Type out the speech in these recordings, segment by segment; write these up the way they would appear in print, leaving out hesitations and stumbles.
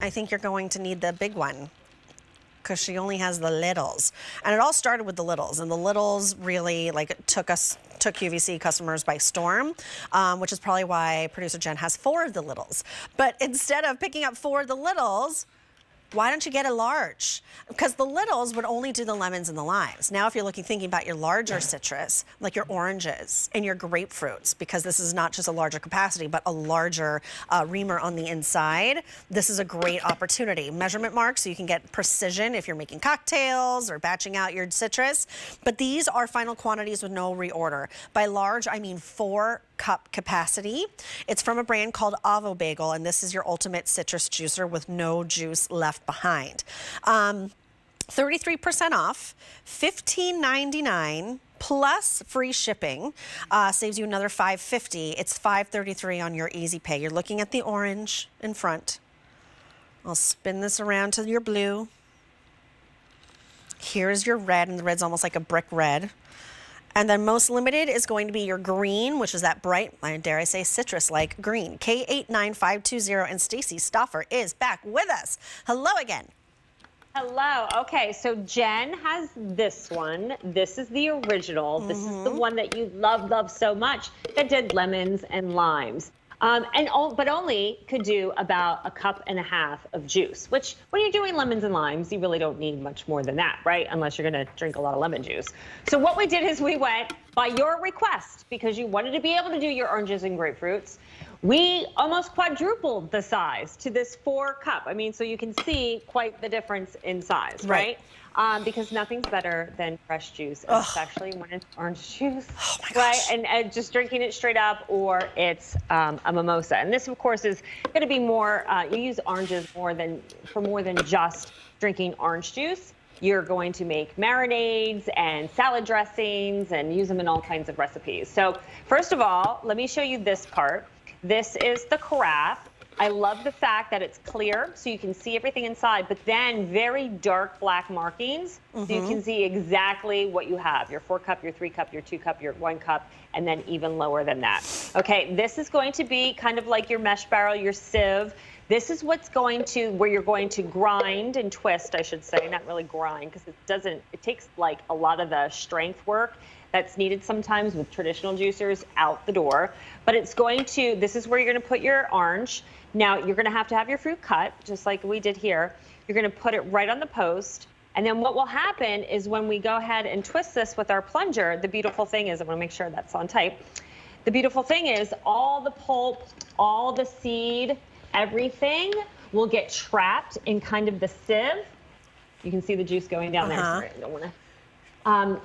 I think you're going to need the big one because she only has the littles. And it all started with the littles, and the littles really took QVC customers by storm, which is probably why producer Jen has 4 of the littles. But instead of picking up 4 of the littles, why don't you get a large? Because the littles would only do the lemons and the limes. Now, if you're thinking about your larger citrus, like your oranges and your grapefruits, because this is not just a larger capacity, but a larger reamer on the inside, this is a great opportunity. Measurement marks, so you can get precision if you're making cocktails or batching out your citrus. But these are final quantities with no reorder. By large, I mean 4-cup capacity. It's from a brand called Avobagel, and this is your ultimate citrus juicer with no juice left behind. 33% off, $15.99 plus free shipping, saves you another $5.50. It's $5.33 on your Easy Pay. You're looking at the orange in front. I'll spin this around to your blue. Here's your red, and the red's almost like a brick red. And then most limited is going to be your green, which is that bright, dare I say, citrus-like green. K89520, and Stacy Stoffer is back with us. Hello again. Hello. Okay, so Jen has this one. This is the original. This is the one that you love so much that did lemons and limes. But only could do about 1.5 cups of juice, which when you're doing lemons and limes, you really don't need much more than that, right? Unless you're going to drink a lot of lemon juice. So what we did is we went by your request, because you wanted to be able to do your oranges and grapefruits. We almost quadrupled the size to this 4-cup. I mean, so you can see quite the difference in size, right? Because nothing's better than fresh juice, especially when it's orange juice, right? And just drinking it straight up, or it's a mimosa. And this, of course, is going to be more. You use oranges more than just drinking orange juice. You're going to make marinades and salad dressings and use them in all kinds of recipes. So first of all, let me show you this part. This is the carafe. I love the fact that it's clear, so you can see everything inside, but then very dark black markings, so you can see exactly what you have. Your 4-cup, your 3-cup, your 2-cup, your 1-cup, and then even lower than that. Okay, this is going to be kind of like your mesh barrel, your sieve. This is where you're going to grind and twist, I should say, not really grind, because it takes like a lot of the strength work that's needed sometimes with traditional juicers out the door. But this is where you're going to put your orange. Now, you're going to have your fruit cut, just like we did here. You're going to put it right on the post. And then what will happen is when we go ahead and twist this with our plunger, the beautiful thing is, I want to make sure that's on tight. The beautiful thing is all the pulp, all the seed, everything will get trapped in kind of the sieve. You can see the juice going down there. Sorry, I don't want to.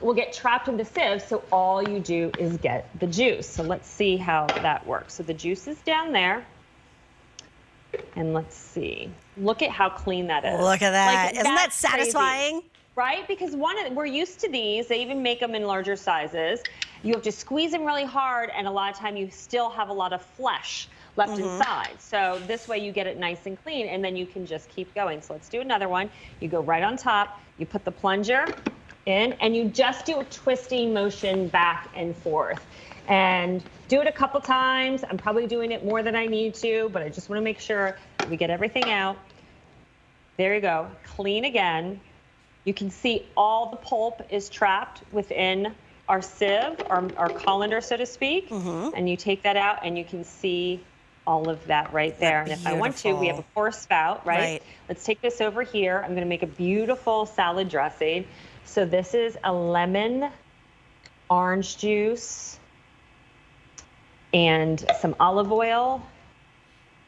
Will get trapped in the sieve, so all you do is get the juice. So let's see how that works. So the juice is down there. And let's see. Look at how clean that is. Look at that. Isn't that satisfying? Crazy, right? Because we're used to these. They even make them in larger sizes. You have to squeeze them really hard, and a lot of time you still have a lot of flesh left inside. So this way you get it nice and clean, and then you can just keep going. So let's do another one. You go right on top. You put the plunger in, and you just do a twisting motion back and forth. And do it a couple times. I'm probably doing it more than I need to, but I just want to make sure that we get everything out. There you go. Clean again. You can see all the pulp is trapped within our sieve, our colander, so to speak. And you take that out, and you can see all of that right there. And if I want to, we have a pour spout, right? Let's take this over here. I'm going to make a beautiful salad dressing. So this is a lemon, orange juice, and some olive oil,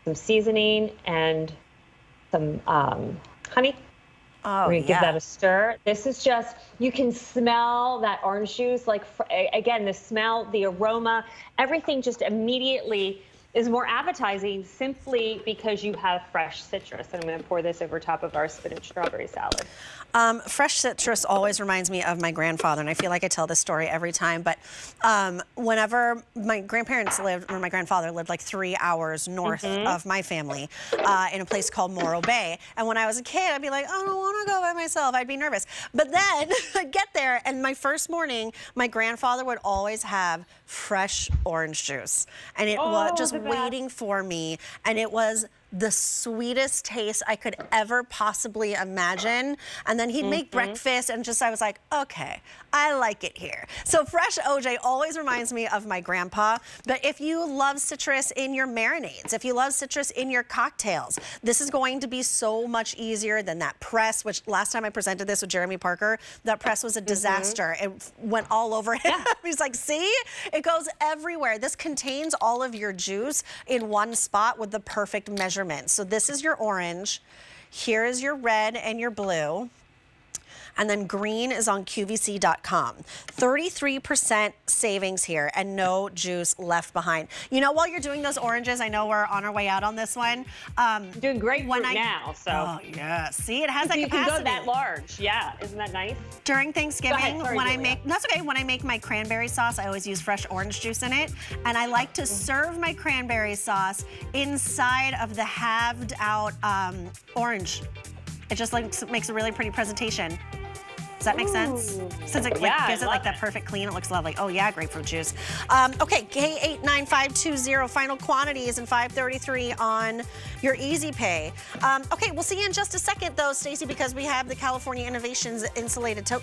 some seasoning, and some honey. We're gonna give that a stir. This is just, you can smell that orange juice. Like, again, the smell, the aroma, everything just immediately is more appetizing simply because you have fresh citrus. And I'm gonna pour this over top of our spinach strawberry salad. Fresh citrus always reminds me of my grandfather, and I feel like I tell this story every time, but whenever my grandparents lived, or my grandfather lived like 3 hours north of my family in a place called Morro Bay, and when I was a kid, I'd be like, I don't want to go by myself. I'd be nervous. But then I'd get there, and my first morning, my grandfather would always have fresh orange juice, and it was just waiting for me, and it was the sweetest taste I could ever possibly imagine. And then he'd make breakfast and I was like, okay, I like it here. So fresh OJ always reminds me of my grandpa. But if you love citrus in your marinades, if you love citrus in your cocktails, this is going to be so much easier than that press, which last time I presented this with Jeremy Parker, that press was a disaster. It went all over him. Yeah. He's like, see, it goes everywhere. This contains all of your juice in one spot with the perfect measurement. So this is your orange, here is your red and your blue, and then green is on QVC.com. 33% savings here and no juice left behind. You know, while you're doing those oranges, I know we're on our way out on this one. Doing great now, so. Oh, yeah. See, it has that capacity. You can go that large. Yeah, isn't that nice? During Thanksgiving, when I make, that's okay, when I make my cranberry sauce, I always use fresh orange juice in it. And I like to serve my cranberry sauce inside of the halved out orange. It just like makes a really pretty presentation. Does that make sense? Since it gives it like that perfect clean, it looks lovely. Oh yeah, grapefruit juice. Okay, K89520, final quantity is in 533 on your Easy Pay. Okay, we'll see you in just a second though, Stacey, because we have the California Innovations insulated tote